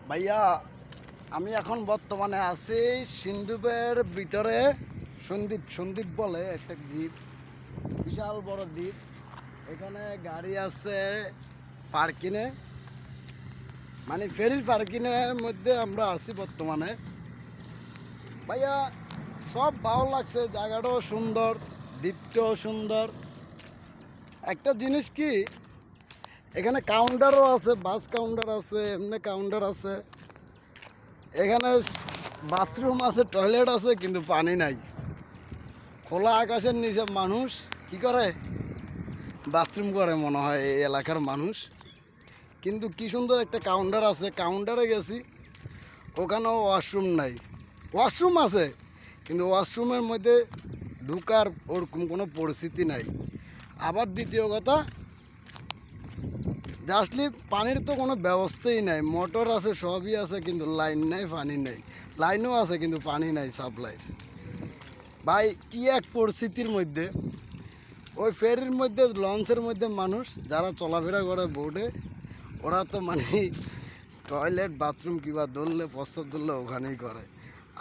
ভাইয়া, আমি এখন বর্তমানে আছি সিন্ধুপের ভিতরে। সন্দ্বীপ সন্দ্বীপ বলে একটা দ্বীপ, বিশাল বড় দ্বীপ। এখানে গাড়ি আছে পার্কিংয়ে, মানে ফেরির পার্কিংয়ের মধ্যে আমরা আছি বর্তমানে। ভাইয়া, সব ভালো লাগছে, জায়গাটাও সুন্দর, দ্বীপটাও সুন্দর। একটা জিনিস কি, এখানে কাউন্টারও আছে, বাস কাউন্টার আছে, এমনি কাউন্টার আছে। এখানে বাথরুম আছে, টয়লেট আছে, কিন্তু পানি নাই। খোলা আকাশের নিচে মানুষ কি করে, বাথরুম করে মনে হয় এই এলাকার মানুষ। কিন্তু কি সুন্দর একটা কাউন্টার আছে, কাউন্টারে গেছি, ওখানেও ওয়াশরুম নাই। ওয়াশরুম আছে, কিন্তু ওয়াশরুমের মধ্যে ঢুকার ওরকম কোনো পরিস্থিতি নাই। আবার দ্বিতীয় কথা, জাস্টলি পানির তো কোনো ব্যবস্থাই নাই। মোটর আছে, সবই আছে, কিন্তু লাইন নাই, পানি নেই। লাইনও আছে, কিন্তু পানি নাই সাপ্লাই। ভাই, কি এক পরিস্থিতির মধ্যে! ওই ফেরির মধ্যে, লঞ্চের মধ্যে মানুষ যারা চলাফেরা করে বোটে, ওরা তো মানে টয়লেট বাথরুম কিংবা ধরলে প্রস্তাব ধরলে ওখানেই করে।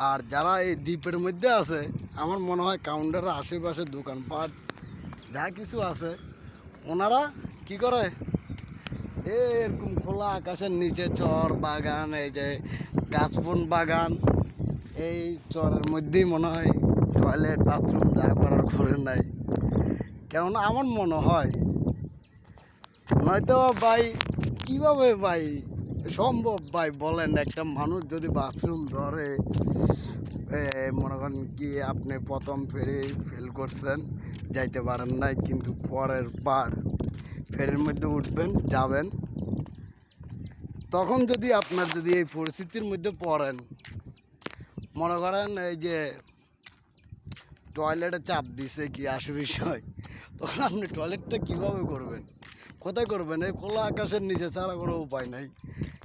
আর যারা এই দ্বীপের মধ্যে আছে, আমার মনে হয় কাউন্টারের আশেপাশে দোকানপাট যা কিছু আছে, ওনারা কি করে, এরকম খোলা আকাশের নিচে চর বাগান, এই যে গাছবন বাগান, এই চরের মধ্যেই মনে হয় টয়লেট বাথরুম যা করার করে নাই। কেননা আমার মনে হয়, নয়তো ভাই কীভাবে ভাই সম্ভব ভাই বলেন, একটা মানুষ যদি বাথরুম ধরে, মনে করেন কি আপনি প্রথম ফেরি ফেল করছেন, যাইতে পারেন নাই, কিন্তু পরের বার ফেরির মধ্যে উঠবেন, যাবেন, তখন যদি আপনার যদি এই পরিস্থিতির মধ্যে পড়েন, মনে করেন এই যে টয়লেটে চাপ দিছে কি আসে বিষয়, তখন আপনি টয়লেটটা কীভাবে করবেন, কোথায় করবেন? এই খোলা আকাশের নিচে ছাড়া কোনো উপায় নাই।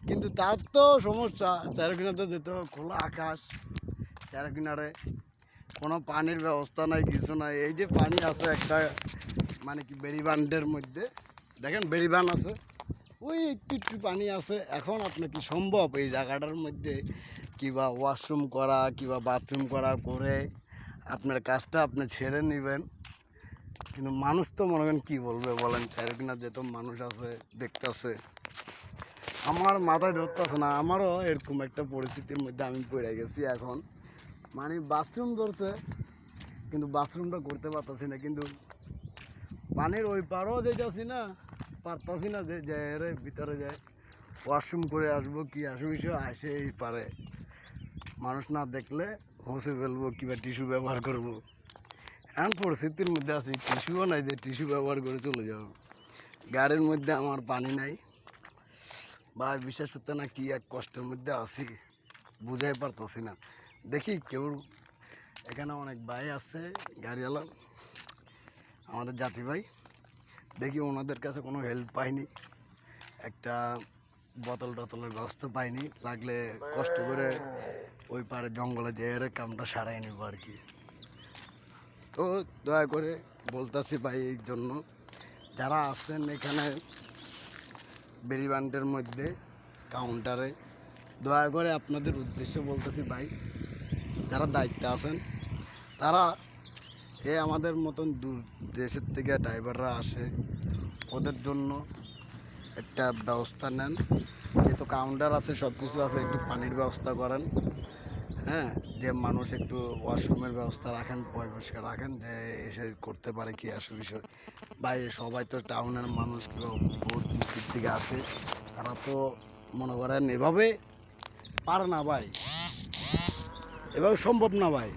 কিন্তু তার তো সমস্যা, চারকিনারে যেতে হবে, খোলা আকাশ, চারকিনারে কোনো পানির ব্যবস্থা নাই, কিছু নাই। এই যে পানি আছে একটা, মানে কি বেড়িবান্ধের মধ্যে দেখেন বেড়িবান আছে, ওই একটু একটু পানি আছে। এখন আপনি কি সম্ভব এই জায়গাটার মধ্যে কিবা ওয়াশরুম করা কিবা বাথরুম করা করে আপনার কাজটা আপনি ছেড়ে নেবেন? কিন্তু মানুষ তো মনে করেন কী বলবে বলেন, ছেড়ে কিনা যেত মানুষ আছে দেখতেছে, আমার মাথায় ধরতেছে না। আমারও এরকম একটা পরিস্থিতির মধ্যে আমি পড়ে গেছি এখন, মানে বাথরুম ধরছে, কিন্তু বাথরুমটা করতে পারতাছি না। কিন্তু পানির ওই পারও যেতেছি না, পারতাছি না যে এর ভিতরে যায় ওয়াশরুম করে আসবো, কি আসবো আসে এই পারে মানুষ না দেখলে মুছে ফেলবো কিংবা টিস্যু ব্যবহার করবো। এমন পরিস্থিতির মধ্যে আছি, টিস্যুও নাই যে টিস্যু ব্যবহার করে চলে যাবো। গাড়ির মধ্যে আমার পানি নাই বা বিশেষ হতে না, কি এক কষ্টের মধ্যে আছি বুঝাই পারতেছি না। দেখি কেউ, এখানে অনেক ভাই আছে গাড়িওয়ালা, আমাদের জাতি ভাই, দেখি ওনাদের কাছে কোনো হেল্প পাইনি, একটা বোতল টতলের ব্যবস্থা পাইনি। লাগলে কষ্ট করে ওই পারে জঙ্গলে যেয়ে কামটা সারাই নেব আর কি। তো দয়া করে বলতেছি ভাই, এই জন্য যারা আছেন এখানে বেরিবান্ডের মধ্যে কাউন্টারে, দয়া করে আপনাদের উদ্দেশ্যে বলতেছি ভাই, যারা দায়িত্বে আছেন তারা আমাদের মতন দূর দেশের থেকে ড্রাইভাররা আসে, ওদের জন্য একটা ব্যবস্থা নেন। যেহেতু কাউন্টার আছে, সব কিছু আছে, একটু পানির ব্যবস্থা করেন। হ্যাঁ, যে মানুষ একটু ওয়াশরুমের ব্যবস্থা রাখেন, পরিষ্কার রাখেন, যে এসে করতে পারে কি আসে বিষয়। ভাই সবাই তো টাউনের মানুষ কিংবা বহুত ডিস্ট্রিক্ট থেকে আসে, তারা তো মনে করেন এভাবে পারে না ভাই, এভাবে সম্ভব না ভাই।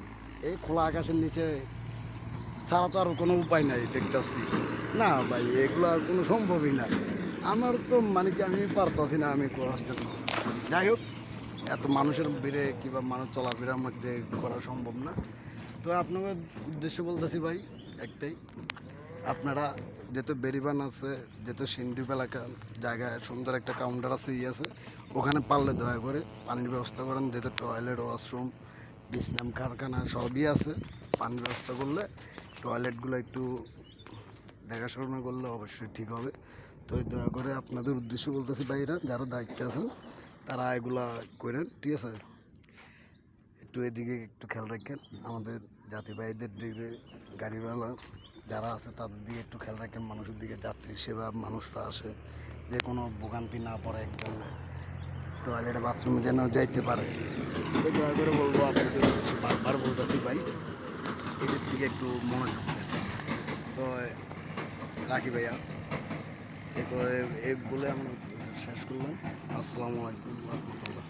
এই খোলা আকাশের নিচে ছাড়া তো আর কোনো উপায় নাই দেখতেছি না ভাই, এগুলো আর কোনো সম্ভবই না। আমার তো মানে কি আমি পারতাছি না আমি করার জন্য। যাই হোক, এত মানুষের ভিড়ে কিংবা মানুষ চলাফেরার মধ্যে করা সম্ভব না। তো আপনাদের উদ্দেশ্য বলতেছি ভাই একটাই, আপনারা যেহেতু বেরিবান আছে, যেহেতু সিন্ধুপ এলাকা জায়গায় সুন্দর একটা কাউন্টার আছে, আছে, ওখানে পারলে দয়া করে পানির ব্যবস্থা করেন। যেহেতু টয়লেট, ওয়াশরুম, বিশ্রাম কারখানা সবই আছে, পানির ব্যবস্থা করলে টয়লেটগুলো একটু দেখাশোনা করলে অবশ্যই ঠিক হবে। তো দয়া করে আপনাদের উদ্দেশ্য বলতেছি ভাইরা, যারা দায়িত্বে আছেন, তারা এগুলা করেন, ঠিক আছে? একটু এদিকে একটু খেয়াল রাখেন, আমাদের জাতি ভাইদের দিকে গাড়িওয়ালা যারা আছে তাদের দিকে একটু খেয়াল রাখেন, মানুষের দিকে, যাত্রী সেবা মানুষরা আসে যে কোনো ভোগান্তি না পড়ে, একদম টয়লেটে বাথরুমে যেন যাইতে পারে। তো দয়া করে বলবো আপনাদের, বারবার বলতেছি ভাই, এদের দিকে একটু মনোযোগ দেন। তো রাখি ভাইয়া, এই বলে আমরা শেষ করলাম। আসসালামু আলাইকুম রহমতুল্লাহ।